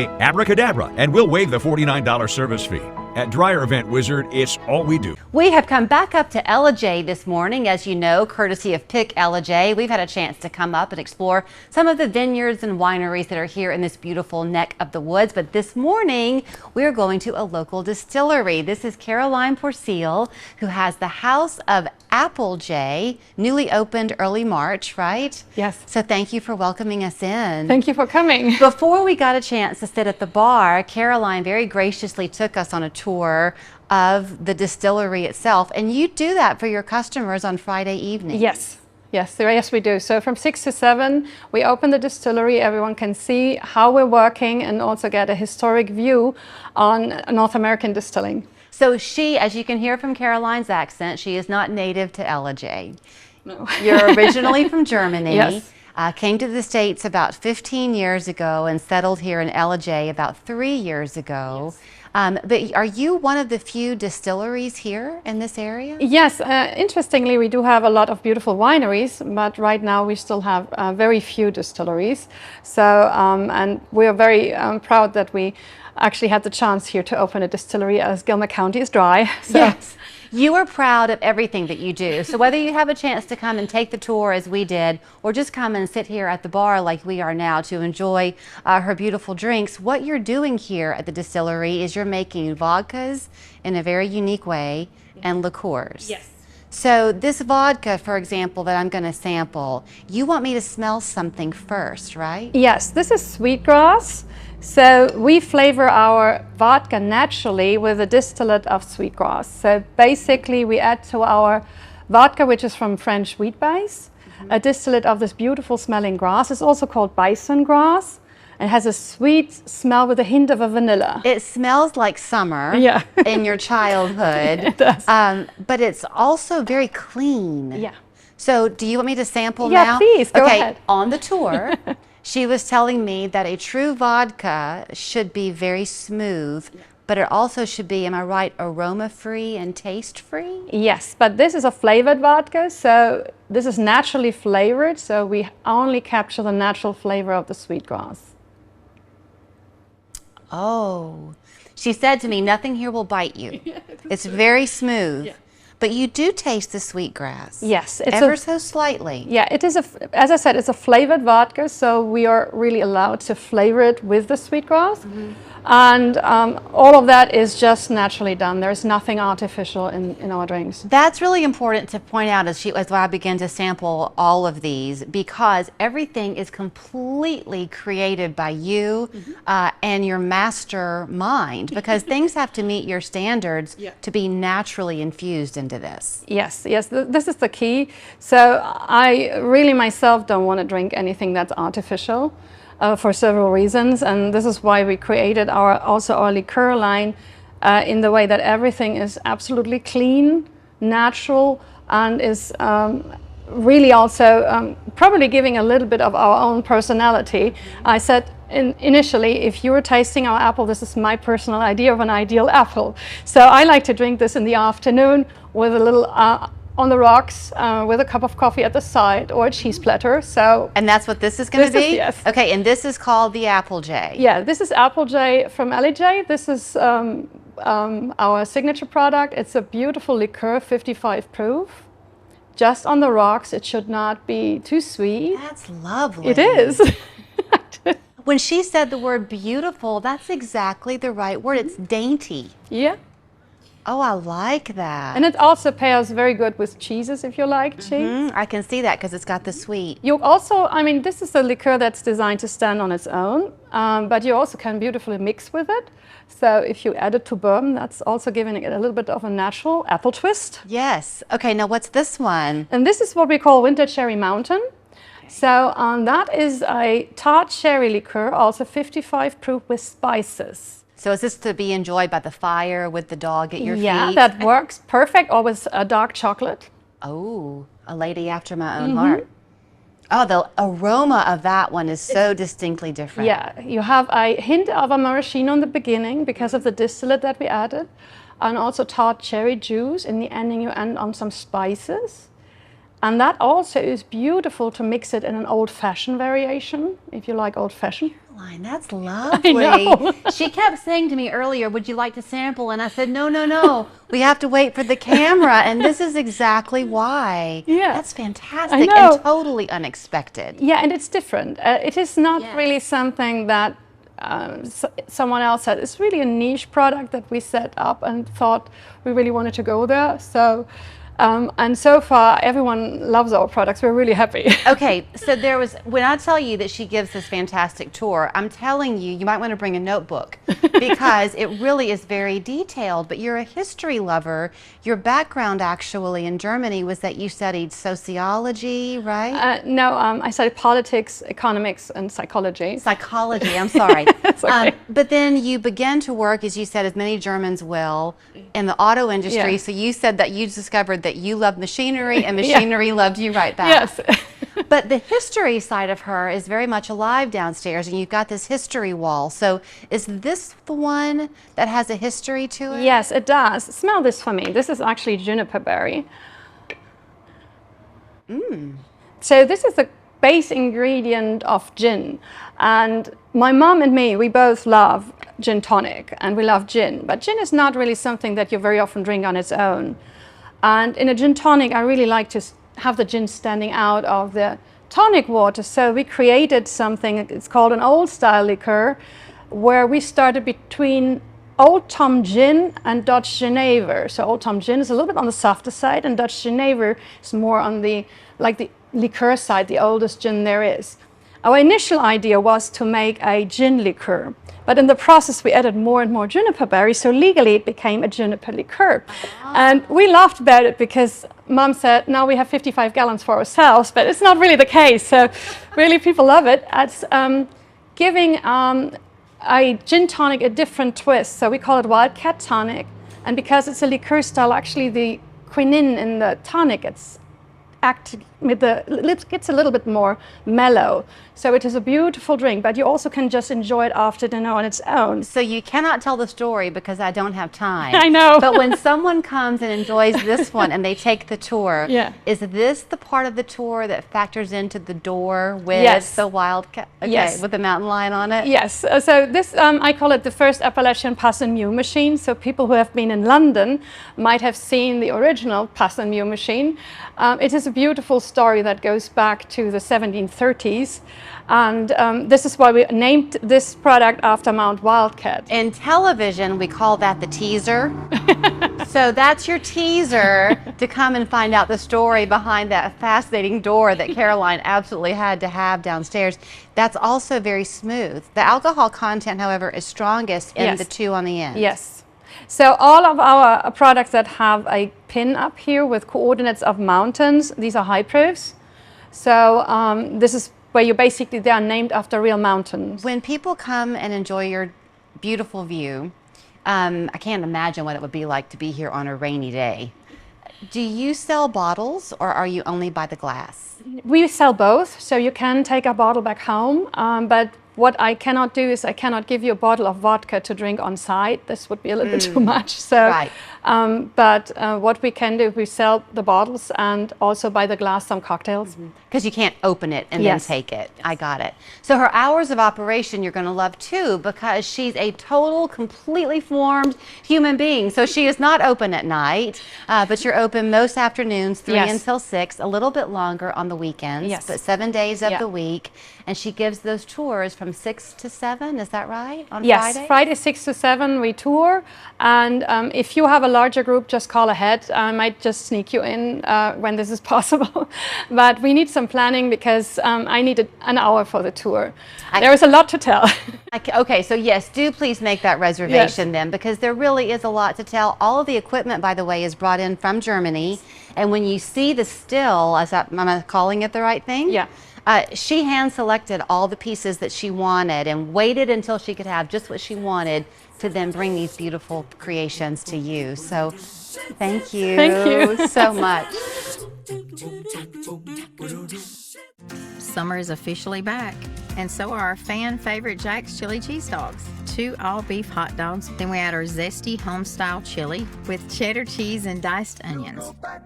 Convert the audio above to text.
Abracadabra, and we'll waive the $49 service fee. At Dryer Event Wizard, it's all we do. We have come back up to Applejay this morning, as you know, courtesy of Pick Applejay. We've had a chance to come up and explore some of the vineyards and wineries that are here in this beautiful neck of the woods. But this morning, we're going to a local distillery. This is Caroline Porcile, who has the House of Applejay, newly opened early March, right? Yes. So thank you for welcoming us in. Thank you for coming. Before we got a chance to sit at the bar, Caroline very graciously took us on a tour of the distillery itself, and you do that for your customers on Friday evening. Yes. Yes, we do. So from 6 to 7, we open the distillery. Everyone can see how we're working and also get a historic view on North American distilling. So she, as you can hear from Caroline's accent, she is not native to Applejay. No. You're originally from Germany. Yes. Came to the States about 15 years ago and settled here in Applejay about 3 years ago. Yes. But are you one of the few distilleries here in this area? Yes, interestingly, we do have a lot of beautiful wineries, but right now we still have very few distilleries. So, and we are very proud that we actually had the chance here to open a distillery, as Gilmer County is dry. So. Yes. You are proud of everything that you do. So whether you have a chance to come and take the tour as we did, or just come and sit here at the bar like we are now to enjoy her beautiful drinks, what you're doing here at the distillery is you're making vodkas in a very unique way and liqueurs. Yes. So this vodka, for example, that I'm going to sample, you want me to smell something first, right? Yes, this is sweetgrass. So we flavor our vodka naturally with a distillate of sweetgrass. So basically we add to our vodka, which is from French wheat base, a distillate of this beautiful smelling grass. It's also called bison grass. It has a sweet smell with a hint of a vanilla. It smells like summer in your childhood. It does. But it's also very clean. Yeah. So do you want me to sample now? Yeah, please, go ahead. On the tour, she was telling me that a true vodka should be very smooth, but it also should be, am I right, aroma-free and taste-free? Yes, but this is a flavored vodka, so this is naturally flavored, so we only capture the natural flavor of the sweetgrass. Oh, she said to me, nothing here will bite you. It's very smooth. Yeah. But you do taste the sweetgrass. Yes. It's ever so slightly. Yeah, it is, as I said, it's a flavored vodka, so we are really allowed to flavor it with the sweetgrass. Mm-hmm. And all of that is just naturally done. There's nothing artificial in our drinks. That's really important to point out as I begin to sample all of these, because everything is completely created by you and your master mind, because things have to meet your standards to be naturally infused into this. Yes, this is the key. So I really myself don't want to drink anything that's artificial. For several reasons, and this is why we created our liqueur line in the way that everything is absolutely clean, natural, and is really also probably giving a little bit of our own personality. I said initially, if you were tasting our apple, this is my personal idea of an ideal apple. So I like to drink this in the afternoon with a little on the rocks with a cup of coffee at the side, or a cheese platter. So, and that's what this is going to be? Yes. Okay, and this is called the Applejay. Yeah, this is Applejay from Applejay. This is our signature product. It's a beautiful liqueur, 55 proof. Just on the rocks. It should not be too sweet. That's lovely. It is. When she said the word beautiful, that's exactly the right word. It's dainty. Yeah. Oh, I like that. And it also pairs very good with cheeses if you like cheese. I can see that because it's got the sweet. You also, I mean, this is a liqueur that's designed to stand on its own, but you also can beautifully mix with it. So if you add it to bourbon, that's also giving it a little bit of a natural apple twist. Yes. Okay, now what's this one? And this is what we call Winter Cherry Mountain. So that is a tart cherry liqueur, also 55 proof with spices. So is this to be enjoyed by the fire with the dog at your feet? Yeah, that works perfect, or with a dark chocolate. Oh, a lady after my own heart. Oh, the aroma of that one is so distinctly different. Yeah, you have a hint of a maraschino in the beginning because of the distillate that we added, and also tart cherry juice. In the ending, you end on some spices. And that also is beautiful to mix it in an old-fashioned variation, if you like old-fashioned. That's lovely. know. She kept saying to me earlier, would you like to sample? And I said, no, no, no. We have to wait for the camera. And this is exactly why. Yeah. That's fantastic I know. and totally unexpected. Yeah, and it's different. It is not Yes. really something that someone else said. It's really a niche product that we set up and thought we really wanted to go there. So, and so far, everyone loves our products. We're really happy. Okay, so when I tell you that she gives this fantastic tour, I'm telling you, you might want to bring a notebook because it really is very detailed, but you're a history lover. Your background actually in Germany was that you studied sociology, right? No, I studied politics, economics, and psychology. Psychology, I'm sorry. It's okay. But then you began to work, as you said, as many Germans will, in the auto industry. Yeah. So you said that you discovered that you loved machinery and machinery loved you right back. Yes. But the history side of her is very much alive downstairs, and you've got this history wall. So is this the one that has a history to it? Yes, it does. Smell this for me. This is actually juniper berry. So this is the base ingredient of gin. And my mom and me, we both love gin tonic and we love gin. But gin is not really something that you very often drink on its own. And in a gin tonic, I really like to have the gin standing out of the tonic water. So we created something, it's called an old style liqueur, where we started between Old Tom Gin and Dutch Genever. So Old Tom Gin is a little bit on the softer side, and Dutch Genever is more on the liqueur side, the oldest gin there is. Our initial idea was to make a gin liqueur, but in the process we added more and more juniper berries, so legally it became a juniper liqueur. And we laughed about it because Mom said, now we have 55 gallons for ourselves, but it's not really the case. So really people love it. It's giving a gin tonic a different twist. So we call it Wildcat Tonic. And because it's a liqueur style, actually the quinine in the tonic, it's gets a little bit more mellow. So it is a beautiful drink, but you also can just enjoy it after dinner on its own. So you cannot tell the story because I don't have time. I know. But when someone comes and enjoys this one and they take the tour, Yeah. is this the part of the tour that factors into the door with Yes. the wildcat? Okay, Yes. with the mountain lion on it? Yes, so this, I call it the first Appalachian Pass and Mew machine. So people who have been in London might have seen the original Pass and Mew machine. It is a beautiful story that goes back to the 1730s. And this is why we named this product after Mount Wildcat. In television, we call that the teaser. So that's your teaser to come and find out the story behind that fascinating door that Caroline absolutely had to have downstairs. That's also very smooth. The alcohol content, however, is strongest in Yes. the two on the end. Yes. So all of our products that have a pin up here with coordinates of mountains, these are high proofs. So this is where you basically, they are named after real mountains. When people come and enjoy your beautiful view, I can't imagine what it would be like to be here on a rainy day. Do you sell bottles or are you only by the glass? We sell both, so you can take a bottle back home, but what I cannot do is I cannot give you a bottle of vodka to drink on site. This would be a little bit too much. So, Right. But what we can do, we sell the bottles and also by the glass some cocktails. Because you can't open it and Yes. then take it. I got it. So her hours of operation you're going to love too, because she's a total, completely formed human being. So she is not open at night, but you're open most afternoons, 3 Yes. until 6, a little bit longer on the weekends, Yes. but 7 days of Yeah. the week. And she gives those tours from 6 to 7, is that right? On Yes, Friday? Friday 6 to 7 we tour, and if you have a larger group, just call ahead. I might just sneak you in when this is possible. But we need some planning because I needed an hour for the tour. There is a lot to tell. Okay, so yes, do please make that reservation then, because there really is a lot to tell. All of the equipment, by the way, is brought in from Germany. And when you see the still, am I calling it the right thing? Yeah. She hand-selected all the pieces that she wanted and waited until she could have just what she wanted to then bring these beautiful creations to you. So thank you, Thank you. so much. Summer is officially back, and so are our fan favorite Jack's Chili Cheese Dogs. 2 all-beef hot dogs, then we add our zesty home-style chili with cheddar cheese and diced onions.